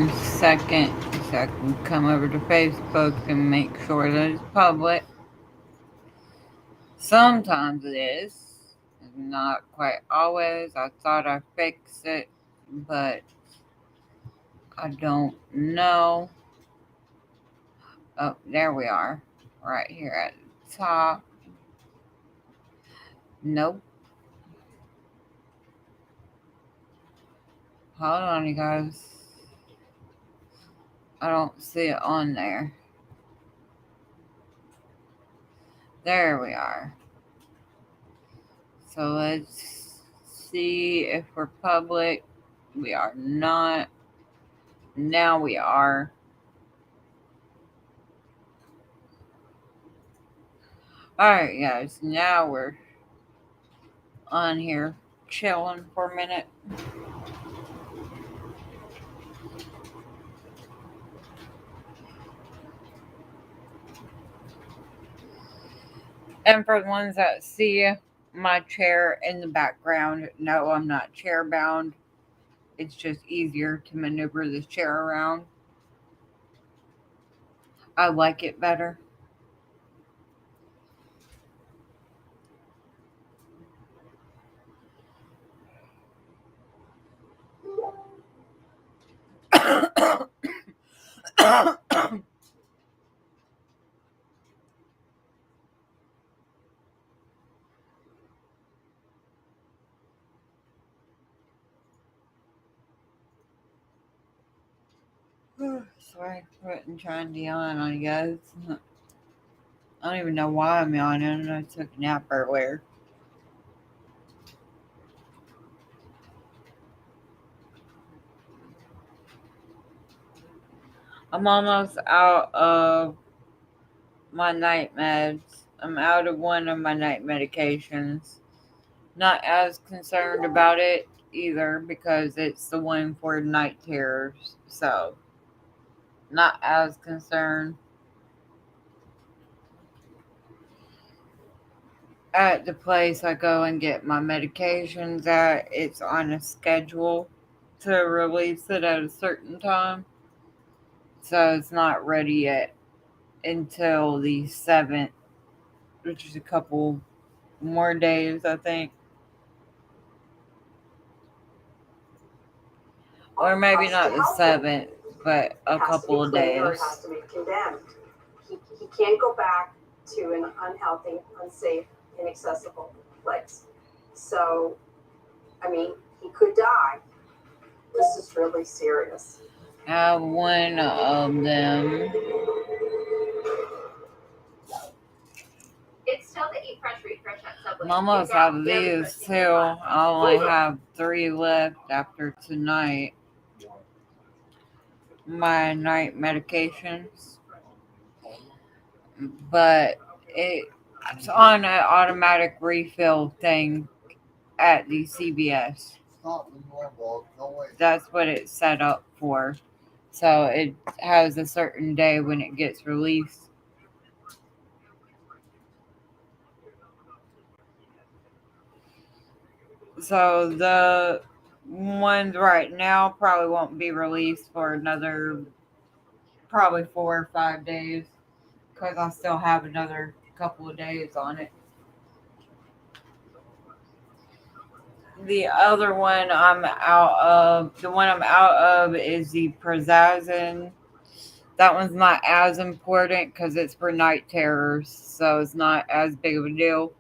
1 second so I can come over to Facebook and make sure that it's public. Sometimes it is. Not quite always. I thought I fixed it, but I don't know. Oh, there we are. Right here at the top. Nope. Hold on, you guys. I don't see it on there. There we are. So let's see if we're public. We are not. Now we are. Alright, guys. Now we're on here chilling for a minute. And for the ones that see my chair in the background, no, I'm not chair bound. It's just easier to maneuver this chair around. I like it better. Sorry for trying to yawn on you guys. I don't even know why I'm yawning. I took a nap earlier. I'm almost out of my night meds. I'm out of one of my night medications. Not as concerned about it either because it's the one for night terrors. So, not as concerned. At the place I go and get my medications at, it's on a schedule to release it at a certain time. So, it's not ready yet until the 7th, which is a couple more days, I think. Or maybe not the 7th, but a couple of days. It has to be condemned. He can't go back to an unhealthy, unsafe, inaccessible place. So, I mean, he could die. This is really serious. One of them. It's still the Eat Fresh, Read Fresh at Subway. I'm almost out of these too. I only have 3 left after tonight. My night medications. But it's on an automatic refill thing at the CVS. That's what it's set up for. So it has a certain day when it gets released. So the ones right now probably won't be released for another probably 4 or 5 days because I still have another couple of days on it. The other one the one I'm out of is the Prazosin. That one's not as important because it's for night terrors, so it's not as big of a deal.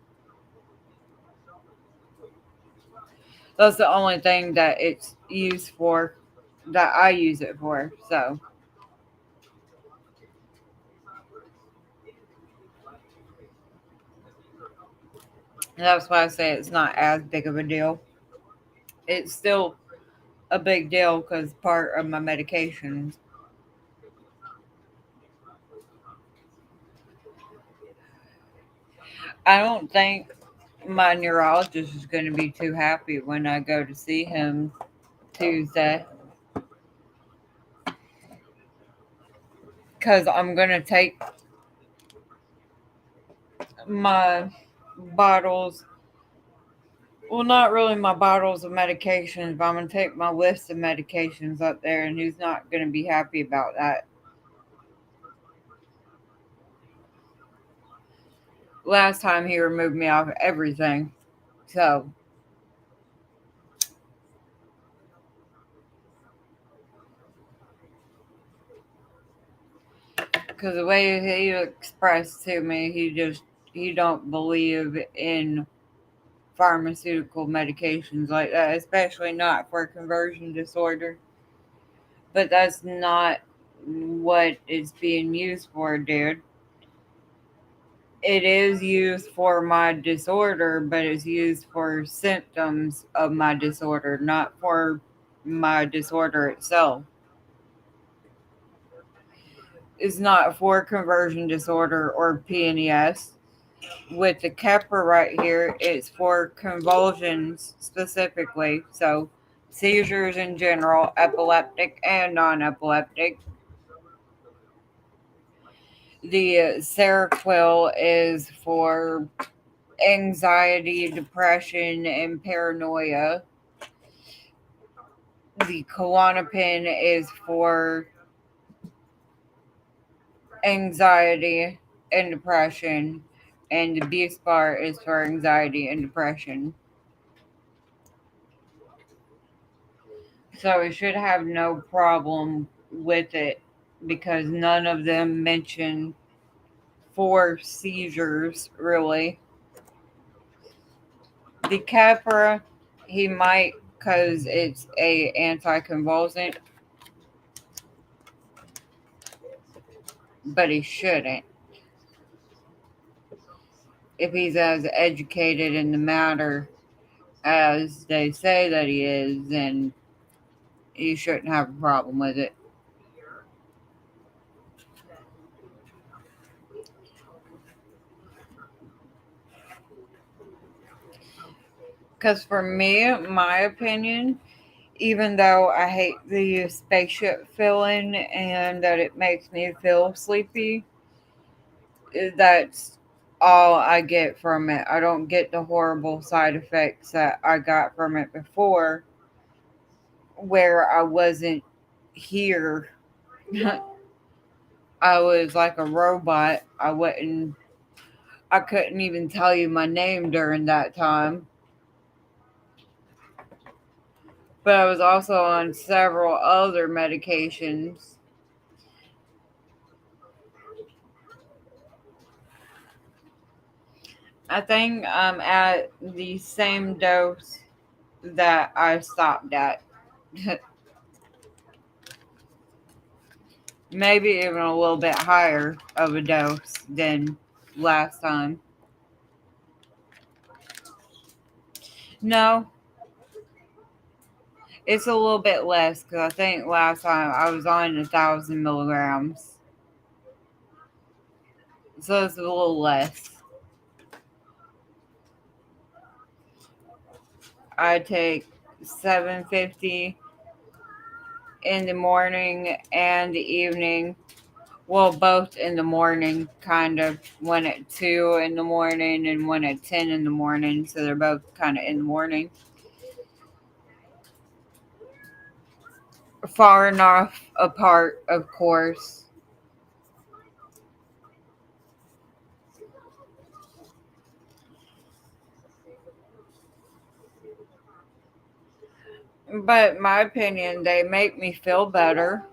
That's the only thing that it's used for, that I use it for. So that's why I say it's not as big of a deal. It's still a big deal because part of my medications. I don't think my neurologist is going to be too happy when I go to see him Tuesday because I'm going to take my bottles Well, not really my bottles of medications, but I'm going to take my list of medications up there, and he's not going to be happy about that. Last time he removed me off everything. So, because the way he expressed to me, he don't believe in pharmaceutical medications like that, especially not for conversion disorder. But that's not what it's being used for, dude. It is used for my disorder, but it's used for symptoms of my disorder, not for my disorder itself. It's not for conversion disorder or PNES. With the Keppra right here, it's for convulsions specifically. So, seizures in general, epileptic and non epileptic. The Seroquel is for anxiety, depression, and paranoia. The Klonopin is for anxiety and depression, and the Buspar is for anxiety and depression. So we should have no problem with it because none of them mention for seizures, really. The Keppra, he might because it's a anticonvulsant, but he shouldn't. If he's as educated in the matter as they say that he is, then he shouldn't have a problem with it. Because for me, my opinion, even though I hate the spaceship feeling and that it makes me feel sleepy, that's all I get from it. I don't get the horrible side effects that I got from it before, where I wasn't here. I was like a robot. I couldn't even tell you my name during that time. But I was also on several other medications. I think I'm at the same dose that I stopped at. Maybe even a little bit higher of a dose than last time. No, it's a little bit less because I think last time I was on 1,000 milligrams. So it's a little less. I take 750 in the morning and the evening. Well, both in the morning, kind of. One at 2 in the morning and one at 10 in the morning. So they're both kind of in the morning. Far enough apart, of course. But my opinion, they make me feel better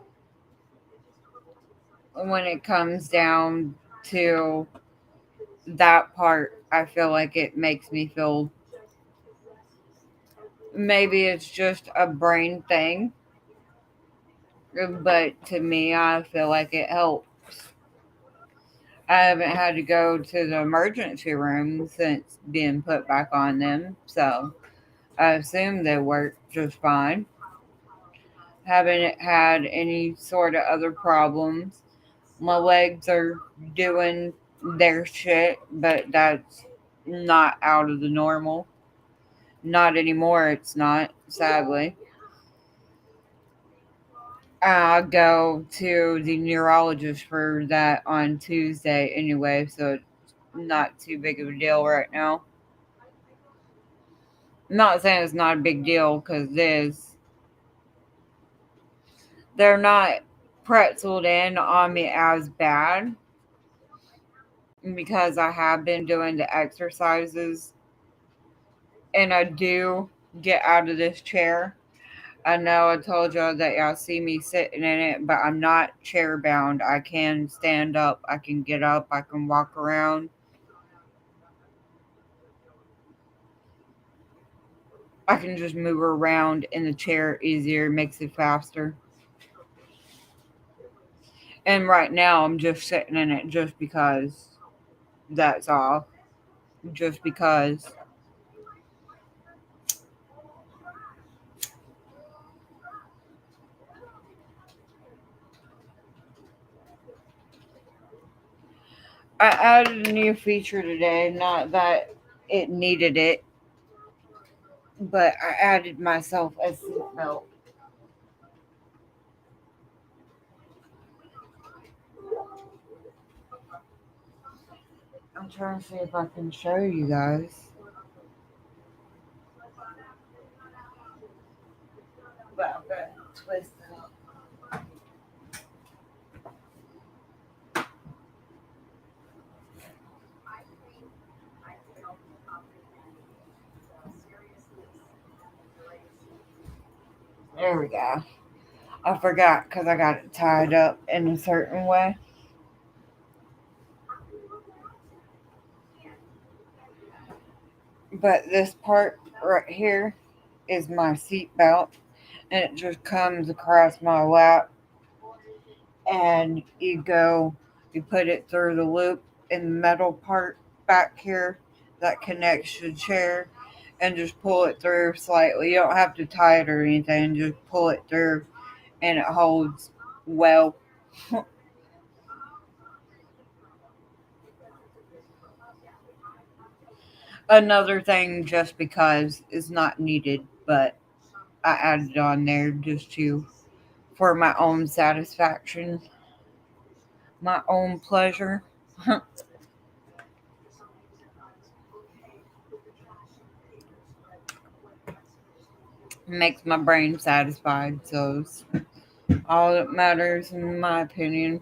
when it comes down to that part. I feel like it makes me feel, maybe it's just a brain thing, but to me, I feel like it helps. I haven't had to go to the emergency room since being put back on them, so I assume they work just fine. Haven't had any sort of other problems. My legs are doing their shit, but that's not out of the normal. Not anymore, it's not, sadly. I'll go to the neurologist for that on Tuesday anyway, so it's not too big of a deal right now. I'm not saying it's not a big deal because it is. They're not pretzeled in on me as bad because I have been doing the exercises and I do get out of this chair. I know I told y'all that y'all see me sitting in it, but I'm not chair bound. I can stand up, I can get up, I can walk around. I can just move around in the chair easier, makes it faster. And right now I'm just sitting in it just because. That's all. Just because. I added a new feature today, not that it needed it, but I added myself a seatbelt. I'm trying to see if I can show you guys. But I'm going to twist it up. There we go. I forgot because I got it tied up in a certain way. But this part right here is my seat belt, and it just comes across my lap. And you put it through the loop in the metal part back here that connects to the chair, and just pull it through slightly. You don't have to tie it or anything, just pull it through, and it holds well. Another thing, just because is not needed, but I added it on there just to for my own satisfaction, my own pleasure. Makes my brain satisfied, so it's all that matters in my opinion.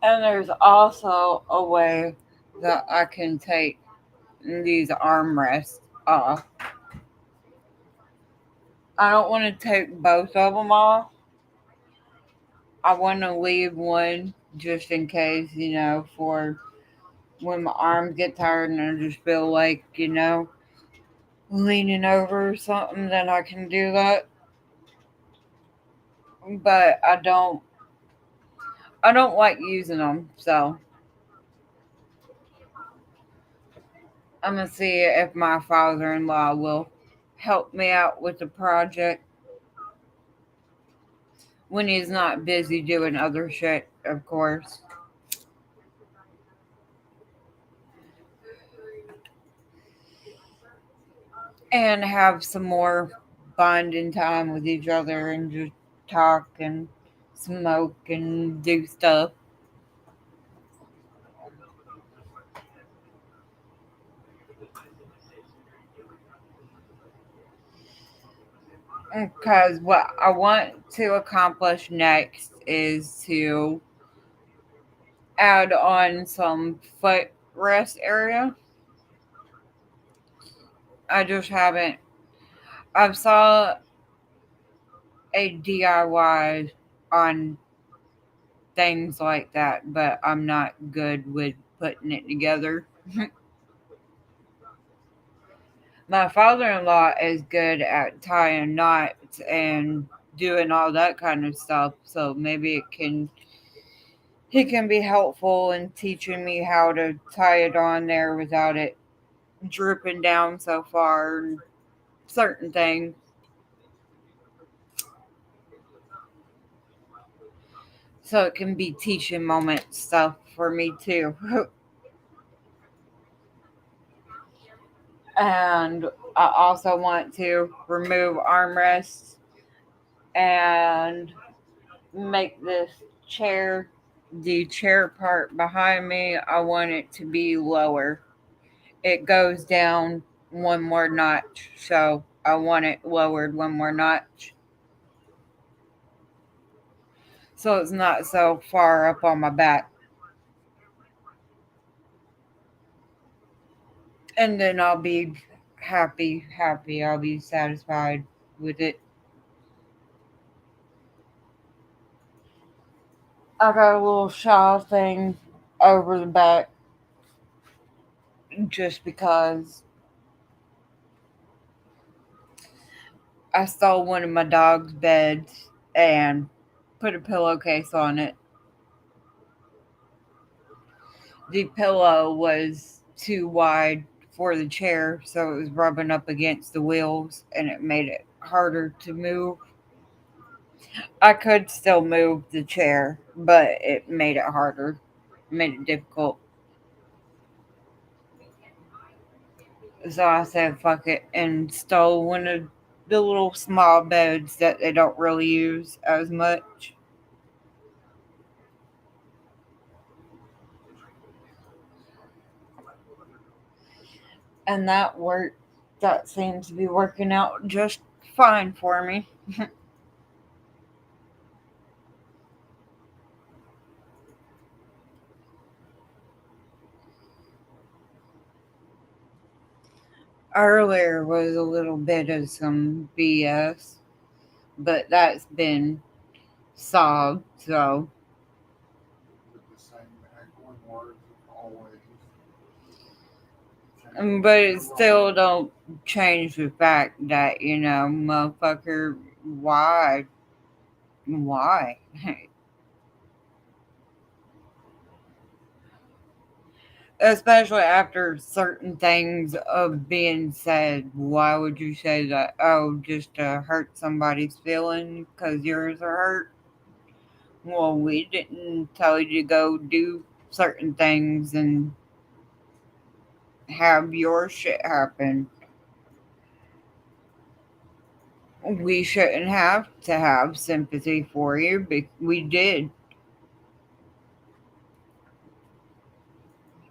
And there's also a way that I can take these armrests off. I don't want to take both of them off. I want to leave one just in case, for when my arms get tired and I just feel like, leaning over or something, then I can do that. But I don't like using them, so I'm gonna see if my father-in-law will help me out with the project when he's not busy doing other shit, of course, and have some more bonding time with each other and just talk and smoke and do stuff. Because what I want to accomplish next is to add on some foot rest area. I just haven't. I saw a DIY on things like that, but I'm not good with putting it together. My father in law is good at tying knots and doing all that kind of stuff, so maybe he can be helpful in teaching me how to tie it on there without it drooping down so far and certain things. so it can be teaching moment stuff for me too. And I also want to remove armrests and make this chair, the chair part behind me, I want it to be lower. It goes down one more notch, so I want it lowered one more notch. So it's not so far up on my back. And then I'll be happy. I'll be satisfied with it. I got a little shawl thing over the back just because I stole one of my dog's beds and put a pillowcase on it. The pillow was too wide for the chair, so it was rubbing up against the wheels and it made it harder to move. I could still move the chair, but it made it harder, made it difficult. So I said, fuck it, and stole one of the little small beds that they don't really use as much. And that seems to be working out just fine for me. Earlier was a little bit of some BS, but that's been solved. So, but it still don't change the fact that motherfucker, why? Especially after certain things of being said, why would you say that? Oh, just to hurt somebody's feelings because yours are hurt. Well, we didn't tell you to go do certain things and have your shit happen. We shouldn't have to have sympathy for you, but we did.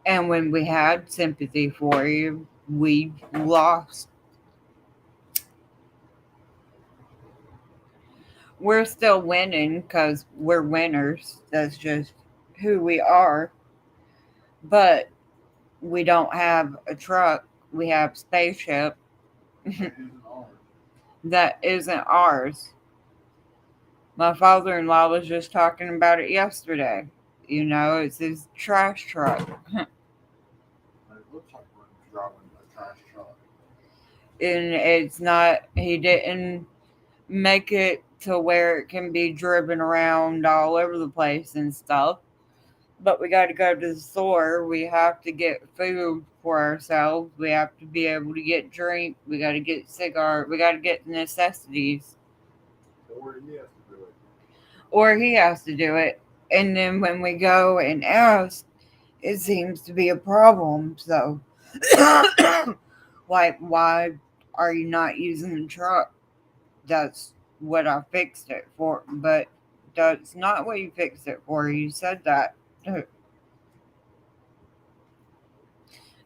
And when we had sympathy for you, we lost. We're still winning because we're winners. That's just who we are. But we don't have a truck. We have spaceship that isn't ours. My father-in-law was just talking about it yesterday. It's his trash truck. And it's not, he didn't make it to where it can be driven around all over the place and stuff. But we got to go to the store. We have to get food for ourselves. We have to be able to get drink. We got to get cigar. We got to get necessities. Or he has to do it. And then when we go and ask, it seems to be a problem. So, like, why are you not using the truck? That's what I fixed it for. But that's not what you fixed it for. You said that.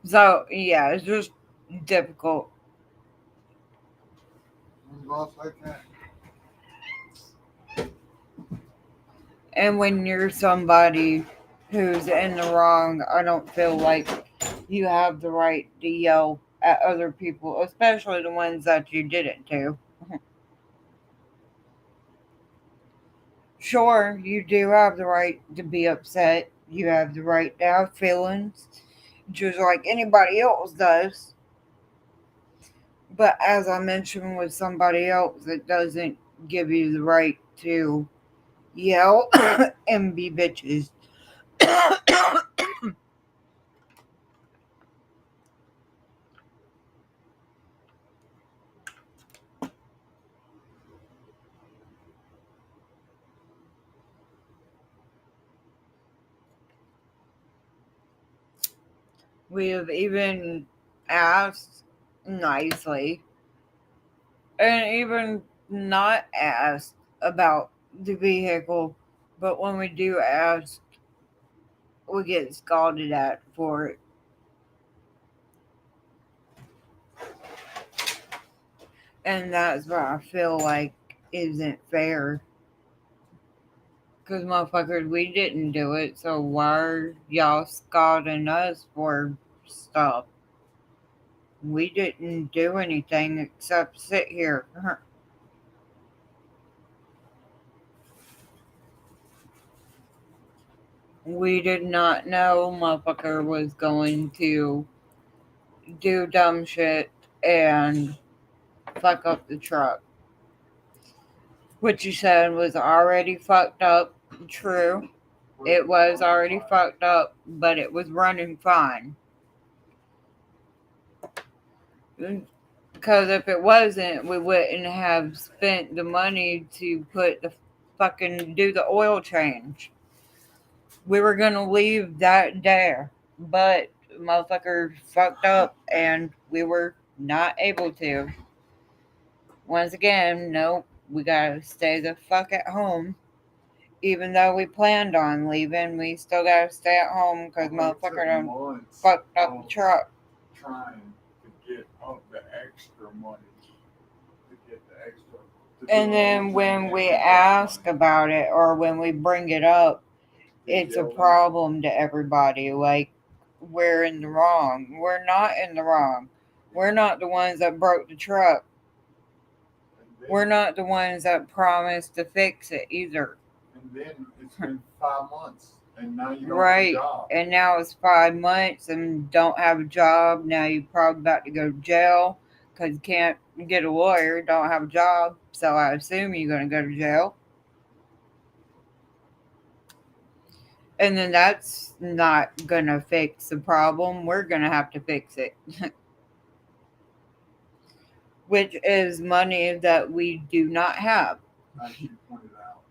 So, yeah, it's just difficult. And when you're somebody who's in the wrong, I don't feel like you have the right to yell at other people, especially the ones that you did it to. Sure, you do have the right to be upset. You have the right to have feelings, just like anybody else does. But as I mentioned with somebody else, it doesn't give you the right to yell and be bitches. We have even asked nicely and even not asked about the vehicle, but when we do ask, we get scalded at for it. And that's what I feel like isn't fair. Because, motherfuckers, we didn't do it, so why are y'all scalding us for stuff? We didn't do anything except sit here. We did not know motherfucker was going to do dumb shit and fuck up the truck. What you said was already fucked up. True. It was already fucked up, but it was running fine. Because if it wasn't, we wouldn't have spent the money to put the fucking do the oil change. We were gonna leave that there, but motherfucker fucked up and we were not able to. Once again, nope, we gotta stay the fuck at home. Even though we planned on leaving, we still gotta stay at home because motherfucker done fucked up the truck. Trying to get up the extra money to get the extra. And then when we ask about it or when we bring it up, it's a problem to everybody. Like, we're in the wrong. We're not in the wrong. We're not the ones that broke the truck. We're not the ones that promised to fix it either. And then it's been 5 months, and now you don't Right. have a job. And now it's 5 months and don't have a job. Now you're probably about to go to jail because you can't get a lawyer, don't have a job. So I assume you're going to go to jail. And then that's not going to fix the problem. We're going to have to fix it. Which is money that we do not have. As you pointed out,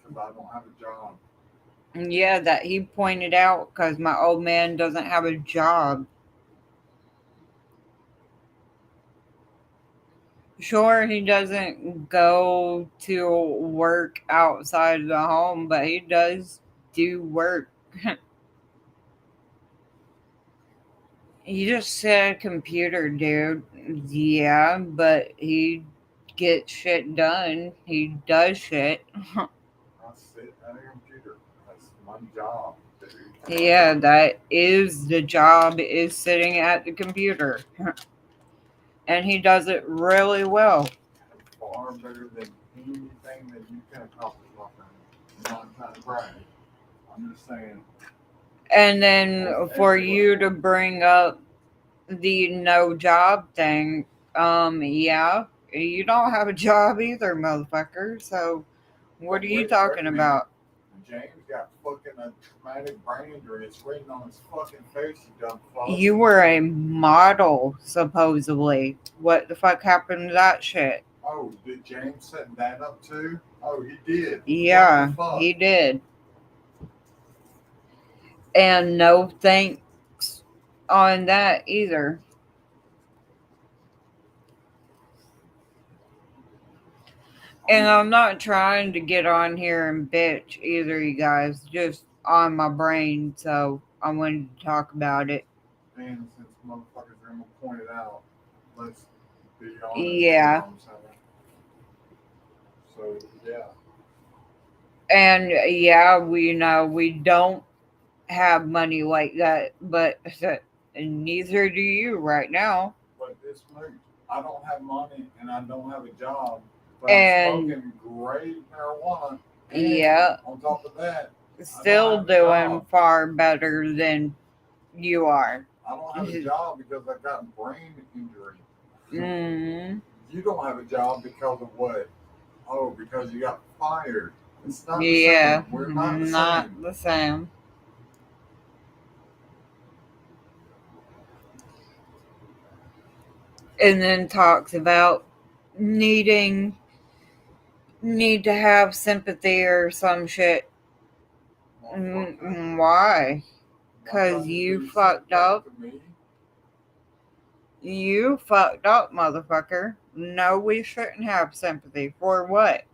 because I don't have a job. Yeah, that he pointed out because my old man doesn't have a job. Sure, he doesn't go to work outside of the home, but he does do work. He just sit at a computer, dude. Yeah, but he gets shit done. He does shit. I sit at a computer. That's my job, dude. Yeah, that is the job, is sitting at the computer. And he does it really well. Far better than anything that you can accomplish, my friend. I'm not trying to brag. I'm just saying. And then for you to bring up the no job thing, yeah, you don't have a job either, motherfucker. So what are you talking about? James got fucking a traumatic brain injury. It's written on his fucking face, you dumb fuck. You were a model, supposedly. What the fuck happened to that shit? Oh, did James set that up too? Oh, he did. Yeah, he did. And no thanks on that either. And I'm not trying to get on here and bitch either, you guys. Just on my brain, so I wanted to talk about it. And since motherfuckers are gonna point it out, let's be honest. Yeah. So yeah. And yeah, we know we don't have money like that, but neither do you right now. But it's moot. I don't have money and I don't have a job. But And I'm smoking great marijuana. Yeah. On top of that, Still doing far better than you are. I don't have a job because I got a brain injury. Mm. You don't have a job because of what? Oh, because you got fired. It's not Yeah, the same. We're not the not same. the same. And then talks about need to have sympathy or some shit. Why? 'Cause you fucked up. You fucked up, motherfucker. No, we shouldn't have sympathy. For what?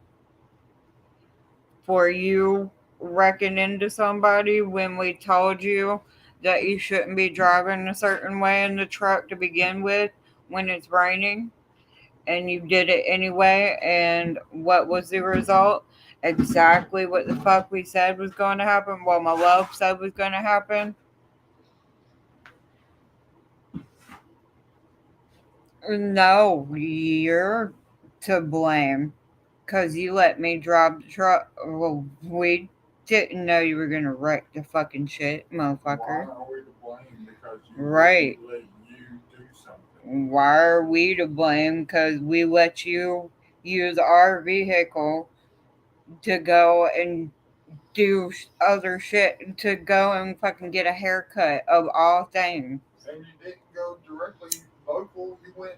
For you wrecking into somebody when we told you that you shouldn't be driving a certain way in the truck to begin with when it's raining? And you did it anyway, and what was the result? Exactly what the fuck we said was going to happen. What my love said was going to happen. No, you're to blame because you let me drive the truck. Well, we didn't know you were going to wreck the fucking shit, Why motherfucker. are we to blame? Because you Right. let you do something. Why are we to blame? Because we let you use our vehicle to go and do other shit, to go and fucking get a haircut of all things. And you didn't go directly local. You went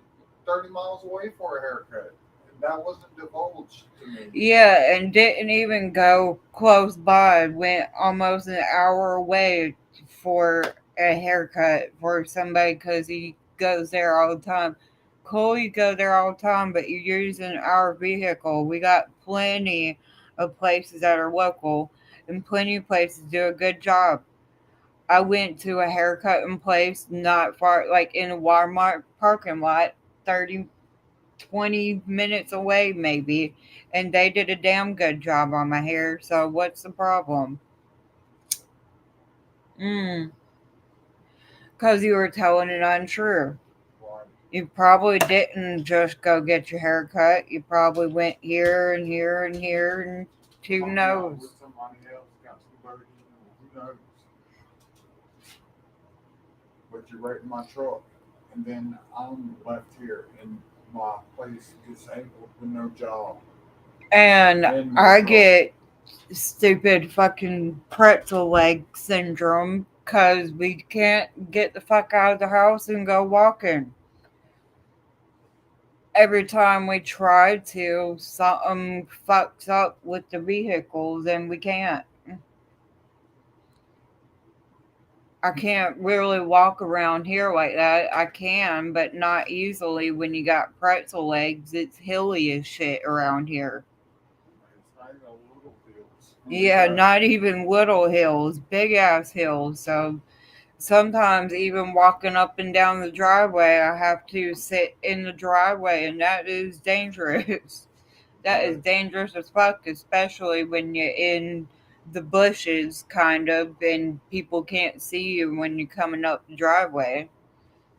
30 miles away for a haircut. And that wasn't divulged to me. Yeah, and didn't even go close by. Went almost an hour away for a haircut for somebody because he goes there all the time. Cool, you go there all the time, but you're using our vehicle. We got plenty of places that are local and plenty of places do a good job. I went to a haircutting place not far, like in a Walmart parking lot, 30, 20 minutes away, maybe. And they did a damn good job on my hair. So, what's the problem? Because you were telling it untrue. Why? You probably didn't just go get your hair cut. You probably went here and here and here, and who Hung out knows? with somebody else, got some birdie, who knows? But you wrecked my truck. And then I'm left here in my place disabled with no job. And And no I truck. get stupid fucking pretzel leg syndrome because we can't get the fuck out of the house and go walking. Every time we try to, something fucks up with the vehicles and we can't. I can't really walk around here like that. I can, but not easily when you got pretzel legs. It's hilly as shit around here. It's not even a little fields. Yeah, not even little hills, big ass hills. So sometimes even walking up and down the driveway, I have to sit in the driveway, and that is dangerous. That is dangerous as fuck, especially when you're in the bushes, kind of, and people can't see you when you're coming up the driveway.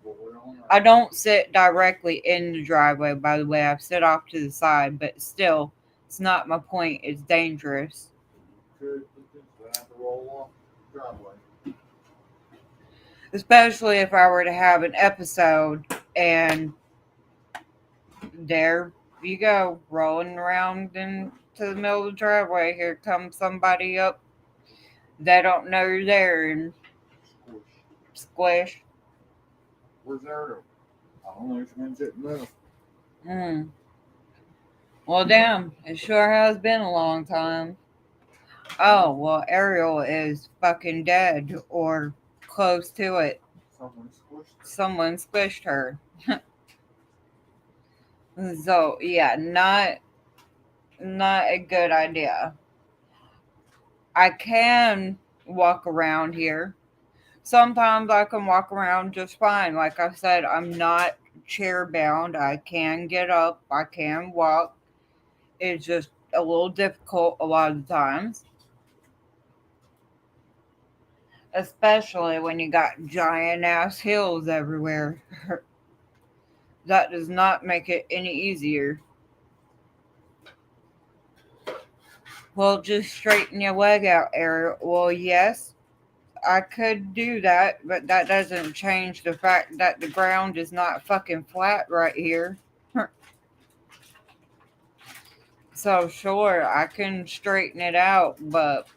But we're on our I don't sit directly in the driveway, by the way. I sit off to the side, but still, it's not my point. It's dangerous. could have to roll off the driveway. Especially if I were to have an episode and there you go, rolling around into the middle of the driveway. Here comes somebody up. They don't know you're there and Squish. squish. Where's Ariel? I don't know. He's been sitting there. Mm. Well, damn, it sure has been a long time. Oh, well, Ariel is fucking dead or close to it. Someone squished her. Someone squished her. So, yeah, not a good idea. I can walk around here. Sometimes I can walk around just fine. Like I said, I'm not chair bound. I can get up, I can walk. It's just a little difficult a lot of the times, especially when you got giant ass hills everywhere. That does not make it any easier. Well, just straighten your leg out, Ariel. Well, yes, I could do that, but that doesn't change the fact that the ground is not fucking flat right here. So, sure, I can straighten it out, but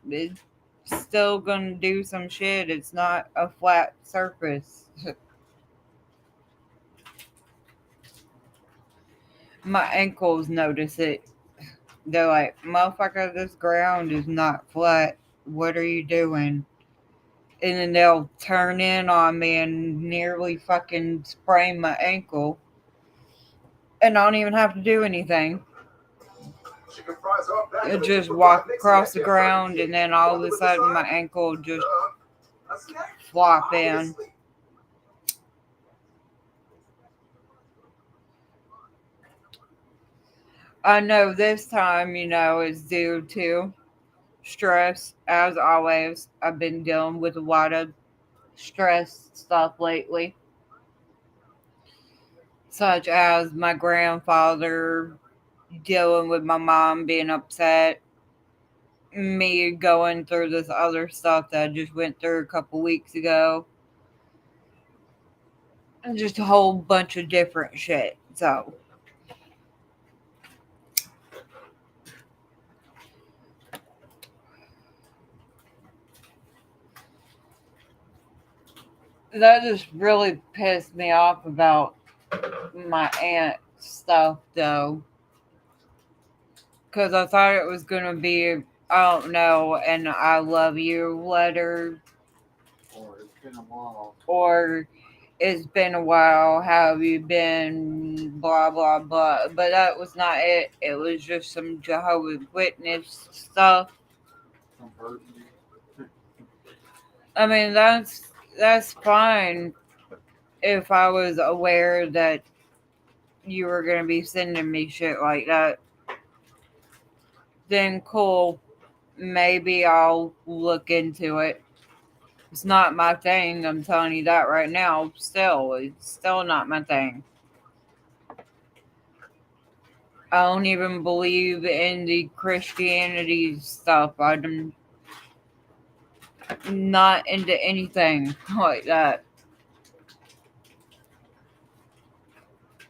it's still gonna do some shit. It's not a flat surface. My ankles notice it. They're like, motherfucker, this ground is not flat. What are you doing? and then they'll turn in on me and nearly fucking sprain my ankle. And I don't even have to do anything. I just walk across the ground, and then all of a sudden my ankle just flop in. I know this time, is due to stress. As always, I've been dealing with a lot of stress stuff lately, such as my grandfather dealing with my mom being upset, me going through this other stuff that I just went through a couple weeks ago, and just a whole bunch of different shit. So, that just really pissed me off about my aunt stuff, though. Because I thought it was going to be, I don't know, an I love you letter, Or it's been a while. or it's been a while, how have you been, blah, blah, blah. But that was not it. It was just some Jehovah's Witness stuff. Converting you. I mean, that's fine if I was aware that you were going to be sending me shit like that. Then cool. Maybe I'll look into it. It's not my thing. I'm telling you that right now. Still, it's still not my thing. I don't even believe in the Christianity stuff. I'm not into anything like that.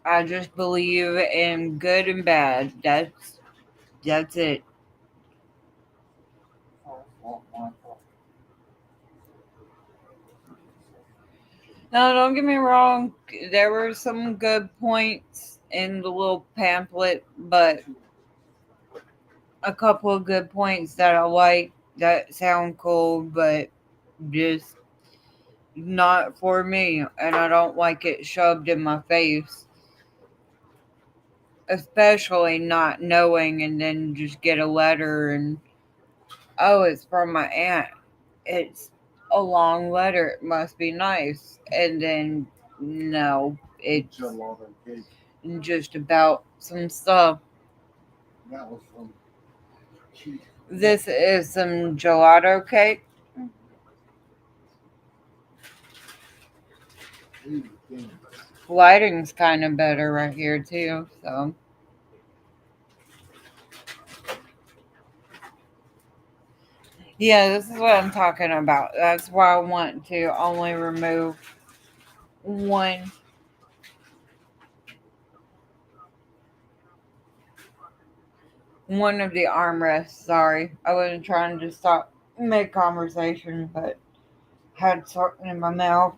I just believe in good and bad. That's it. No, don't get me wrong. There were some good points in the little pamphlet, but a couple of good points that I like that sound cool, but just not for me. And I don't like it shoved in my face. Especially not knowing, and then just get a letter and, oh, it's from my aunt. It's a long letter. It must be nice. And then, no, it's Gelato cake. just about some stuff. That was from Keith. This is some gelato cake. Lighting's kind of better right here, too. So, yeah, this is what I'm talking about. That's why I want to only remove one of the armrests. Sorry, I wasn't trying to stop mid conversation, but had something in my mouth.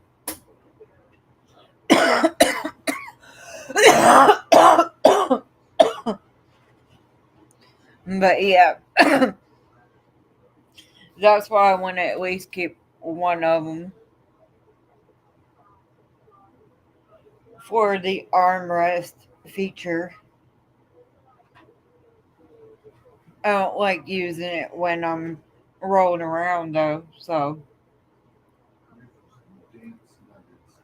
But yeah, that's why I want to at least keep one of them for the armrest feature. I don't like using it when I'm rolling around though, so Dance nuggets.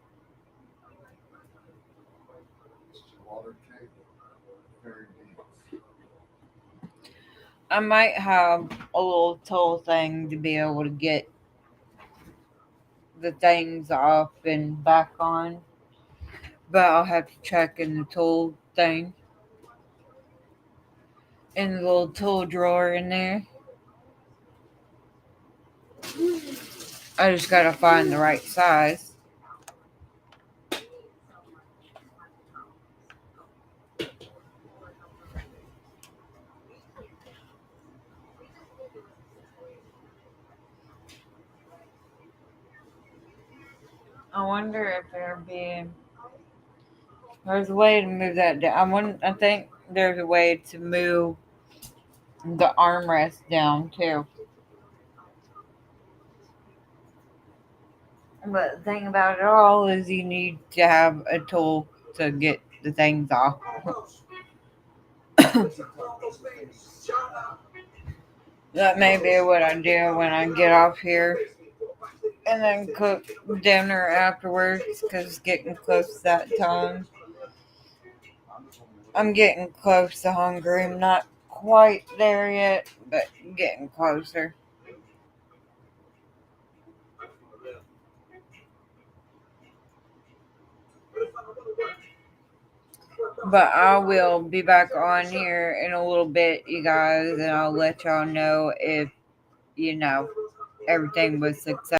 Gelato cake. Very dense. I might have a little tool thing to be able to get the things off and back on, but I'll have to check in the tool thing, in the little tool drawer in there. I just gotta find the right size. I wonder if there's a way to move that down. I think there's a way to move the armrest down too. But the thing about it all is you need to have a tool to get the things off. That may be what I do when I get off here and then cook dinner afterwards because it's getting close to that time. I'm getting close to hungry. I'm not quite there yet, but getting closer. But I will be back on here in a little bit, you guys, and I'll let y'all know if, everything was successful.